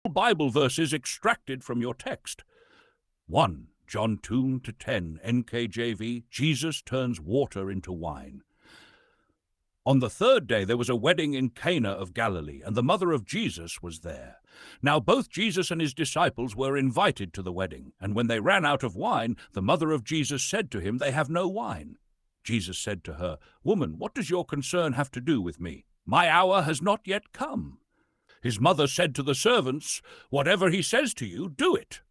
Bible verses extracted from your text. 1. John 2-10, NKJV, Jesus turns water into wine. On the third day there was a wedding in Cana of Galilee, and the mother of Jesus was there. Now both Jesus and his disciples were invited to the wedding, and when they ran out of wine, the mother of Jesus said to him, "They have no wine." Jesus said to her, "Woman, what does your concern have to do with me? My hour has not yet come." His mother said to the servants, "Whatever he says to you, do it."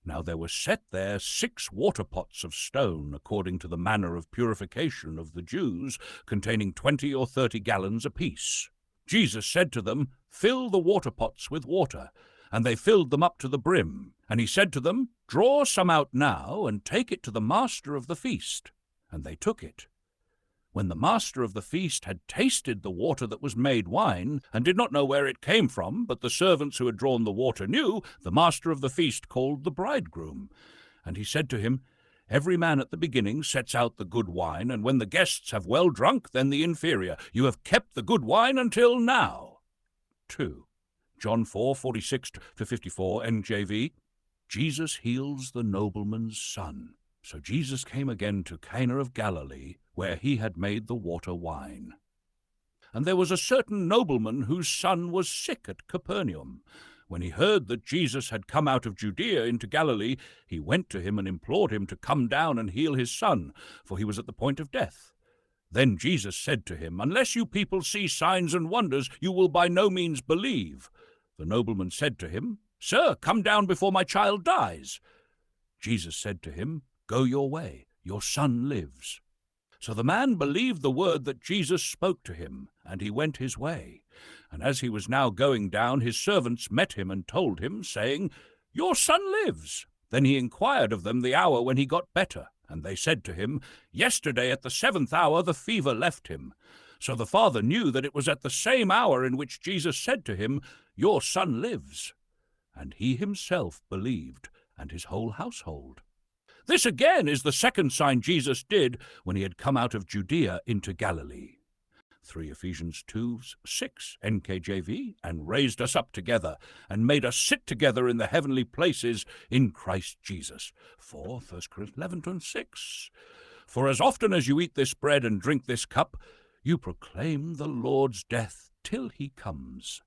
Now there were set there 6 water pots of stone, according to the manner of purification of the Jews, containing 20 or 30 gallons apiece. Jesus said to them, "Fill the water pots with water." And they filled them up to the brim. And he said to them, "Draw some out now, and take it to the master of the feast." And they took it. When the master of the feast had tasted the water that was made wine, and did not know where it came from, but the servants who had drawn the water knew, the master of the feast called the bridegroom. And he said to him, "Every man at the beginning sets out the good wine, and when the guests have well drunk, then the inferior. You have kept the good wine until now." 2. John 4:46-54, NJV. Jesus heals the nobleman's son. So Jesus came again to Cana of Galilee, where he had made the water wine. And there was a certain nobleman whose son was sick at Capernaum. When he heard that Jesus had come out of Judea into Galilee, he went to him and implored him to come down and heal his son, for he was at the point of death. Then Jesus said to him, "Unless you people see signs and wonders, you will by no means believe." The nobleman said to him, "Sir, come down before my child dies." Jesus said to him, "Go your way, your son lives." So the man believed the word that Jesus spoke to him, and he went his way. And as he was now going down, his servants met him and told him, saying, "Your son lives." Then he inquired of them the hour when he got better. And they said to him, "Yesterday at the 7th hour the fever left him." So the father knew that it was at the same hour in which Jesus said to him, "Your son lives." And he himself believed, and his whole household. This again is the second sign Jesus did when he had come out of Judea into Galilee. 3 Ephesians 2:6, NKJV, and raised us up together, and made us sit together in the heavenly places in Christ Jesus. 4 1 Corinthians 11:6. For as often as you eat this bread and drink this cup, you proclaim the Lord's death till he comes.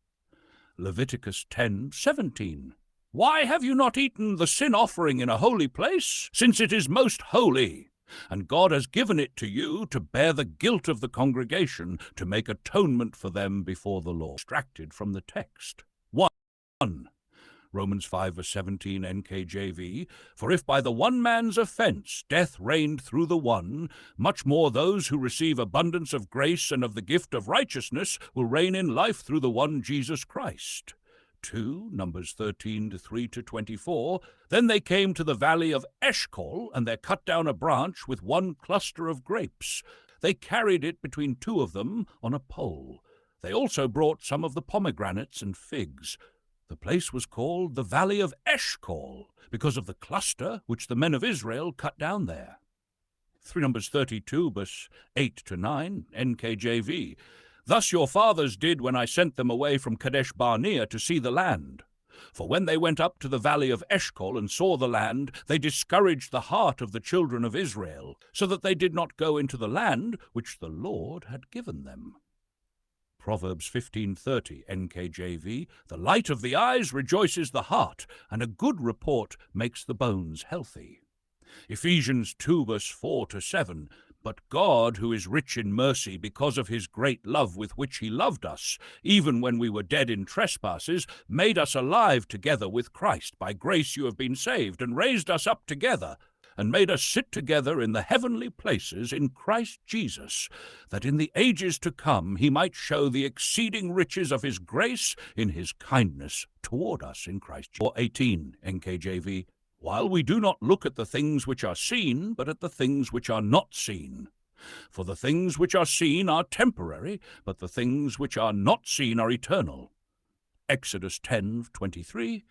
Leviticus 10:17. Why have you not eaten the sin offering in a holy place, since it is most holy? And God has given it to you to bear the guilt of the congregation, to make atonement for them before the Lord. Extracted from the text. 1. Romans 5:17, NKJV. For if by the one man's offense death reigned through the one, much more those who receive abundance of grace and of the gift of righteousness will reign in life through the one Jesus Christ. 2, Numbers 13:3-24. Then they came to the valley of Eshcol, and there cut down a branch with one cluster of grapes. They carried it between 2 of them on a pole. They also brought some of the pomegranates and figs. The place was called the Valley of Eshcol, because of the cluster which the men of Israel cut down there. 3 Numbers 32:8-9, NKJV. Thus your fathers did when I sent them away from Kadesh Barnea to see the land. For when they went up to the valley of Eshcol and saw the land, they discouraged the heart of the children of Israel, so that they did not go into the land which the Lord had given them. Proverbs 15:30, NKJV. The light of the eyes rejoices the heart, and a good report makes the bones healthy. Ephesians 2:4-7. But God, who is rich in mercy, because of his great love with which he loved us, even when we were dead in trespasses, made us alive together with Christ. By grace you have been saved, and raised us up together, and made us sit together in the heavenly places in Christ Jesus, that in the ages to come he might show the exceeding riches of his grace in his kindness toward us in Christ Jesus. 4:18, NKJV. While we do not look at the things which are seen, but at the things which are not seen. For the things which are seen are temporary, but the things which are not seen are eternal. Exodus 10:23.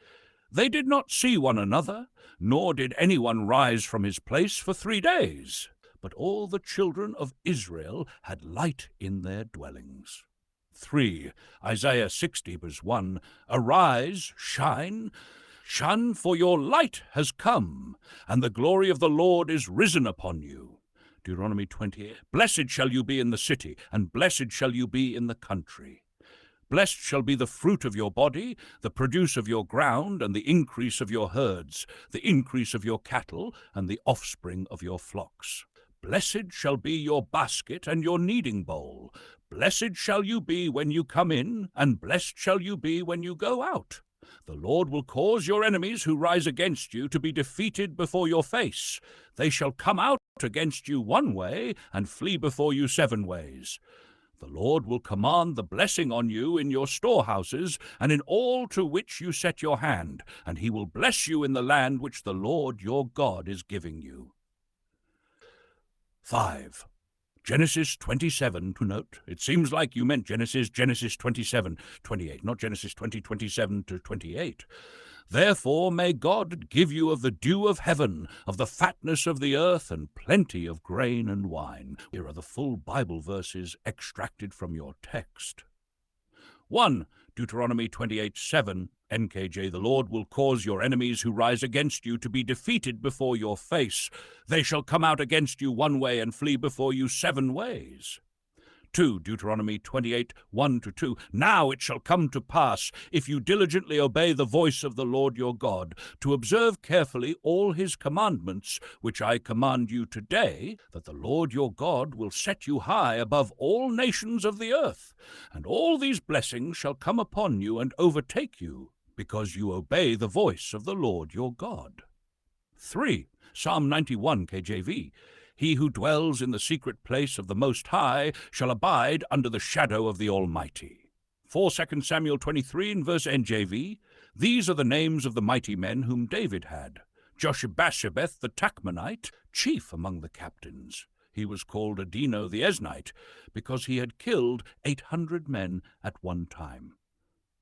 They did not see one another, nor did anyone rise from his place for 3 days. But all the children of Israel had light in their dwellings. 3. Isaiah 60, verse 1. Arise, shine, for your light has come, and the glory of the Lord is risen upon you. Deuteronomy 28. Blessed shall you be in the city, and blessed shall you be in the country. Blessed shall be the fruit of your body, the produce of your ground, and the increase of your herds, the increase of your cattle, and the offspring of your flocks. Blessed shall be your basket and your kneading bowl. Blessed shall you be when you come in, and blessed shall you be when you go out. The Lord will cause your enemies who rise against you to be defeated before your face. They shall come out against you one way, and flee before you 7 ways. The Lord will command the blessing on you in your storehouses, and in all to which you set your hand, and he will bless you in the land which the Lord your God is giving you. 5. Genesis 27, to note. It seems like you meant Genesis 27, 28, not Genesis 20, 27 to 28. Therefore may God give you of the dew of heaven, of the fatness of the earth, and plenty of grain and wine. Here are the full Bible verses extracted from your text. 1. Deuteronomy 28:7, NKJ. The Lord will cause your enemies who rise against you to be defeated before your face. They shall come out against you one way and flee before you 7 ways. 2. Deuteronomy 28:1-2. Now it shall come to pass, if you diligently obey the voice of the Lord your God, to observe carefully all his commandments, which I command you today, that the Lord your God will set you high above all nations of the earth. And all these blessings shall come upon you and overtake you, because you obey the voice of the Lord your God. 3. Psalm 91, KJV. He who dwells in the secret place of the Most High shall abide under the shadow of the Almighty. 4 Samuel 23 in verse NJV. These are the names of the mighty men whom David had. Josheb-Basshebeth the Tachmonite, chief among the captains. He was called Adino the Eznite, because he had killed 800 men at one time.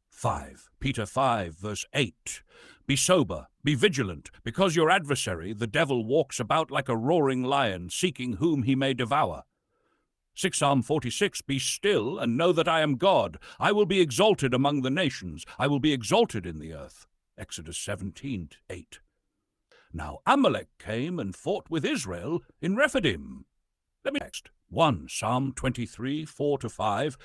5. Peter 5, verse 8. Be sober, be vigilant, because your adversary, the devil, walks about like a roaring lion, seeking whom he may devour. 6 Psalm 46. Be still, and know that I am God. I will be exalted among the nations. I will be exalted in the earth. Exodus 17:8. Now Amalek came and fought with Israel in Rephidim. Let me next. 1 Psalm 23, 4-5.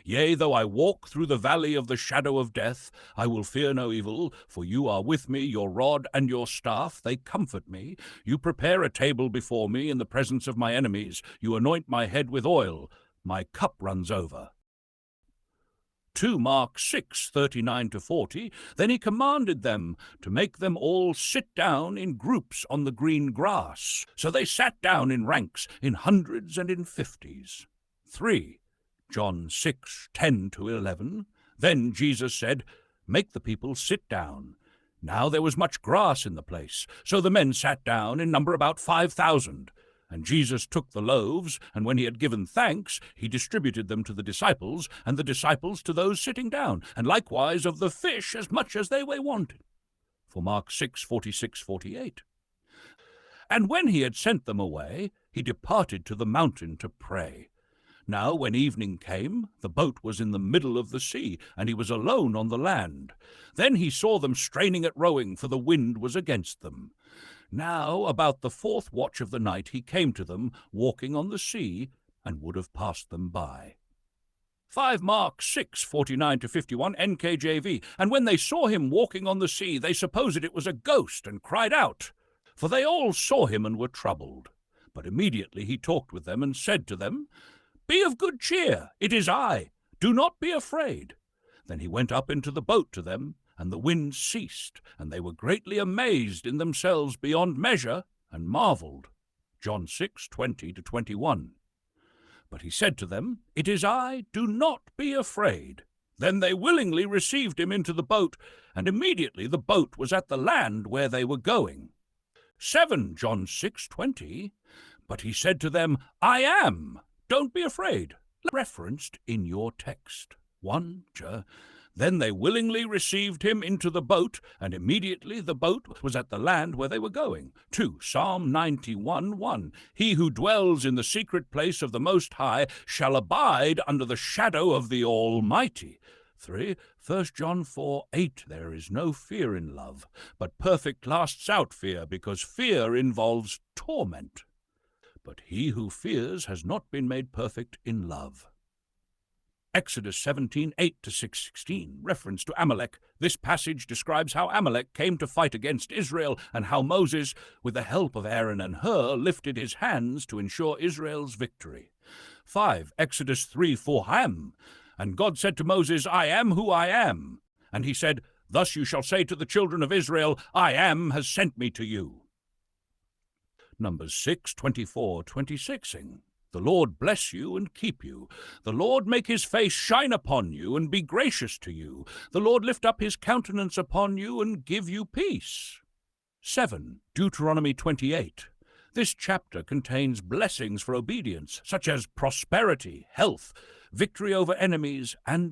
Yea, though I walk through the valley of the shadow of death, I will fear no evil, for you are with me, your rod and your staff, they comfort me. You prepare a table before me in the presence of my enemies. You anoint my head with oil. My cup runs over. 2 Mark 6, 39-40. Then he commanded them to make them all sit down in groups on the green grass. So they sat down in ranks, in hundreds and in 50s. 3 John 6, 10-11. Then Jesus said, Make the people sit down. Now there was much grass in the place, so the men sat down, in number about 5,000. And Jesus took the loaves, and when he had given thanks, he distributed them to the disciples, and the disciples to those sitting down, and likewise of the fish as much as they wanted. For Mark 6, 46-48. And when he had sent them away, he departed to the mountain to pray. Now when evening came, the boat was in the middle of the sea, and he was alone on the land. Then he saw them straining at rowing, for the wind was against them. Now about the 4th watch of the night he came to them, walking on the sea, and would have passed them by. 5 Mark 6, 49-51, NKJV. And when they saw him walking on the sea, they supposed it was a ghost, and cried out. For they all saw him and were troubled. But immediately he talked with them, and said to them, Be of good cheer, it is I, do not be afraid. Then he went up into the boat to them, and the wind ceased, and they were greatly amazed in themselves beyond measure, and marveled. John 6, 20-21. But he said to them, It is I, do not be afraid. Then they willingly received him into the boat, and immediately the boat was at the land where they were going. 7 John 6:20. But he said to them, I am, don't be afraid. Referenced in your text. 1 John. Then they willingly received him into the boat, and immediately the boat was at the land where they were going. 2. Psalm 91:1. He who dwells in the secret place of the Most High shall abide under the shadow of the Almighty. 3. 1 John 4:8. There is no fear in love, but perfect casts out fear, because fear involves torment. But he who fears has not been made perfect in love. Exodus 17:8-16, reference to Amalek. This passage describes how Amalek came to fight against Israel and how Moses, with the help of Aaron and Hur, lifted his hands to ensure Israel's victory. 5. Exodus 3:4. And God said to Moses, I am who I am. And he said, Thus you shall say to the children of Israel, I am has sent me to you. Numbers 6:24-26. The Lord bless you and keep you. The Lord make his face shine upon you and be gracious to you. The Lord lift up his countenance upon you and give you peace. 7. Deuteronomy 28. This chapter contains blessings for obedience, such as prosperity, health, victory over enemies, and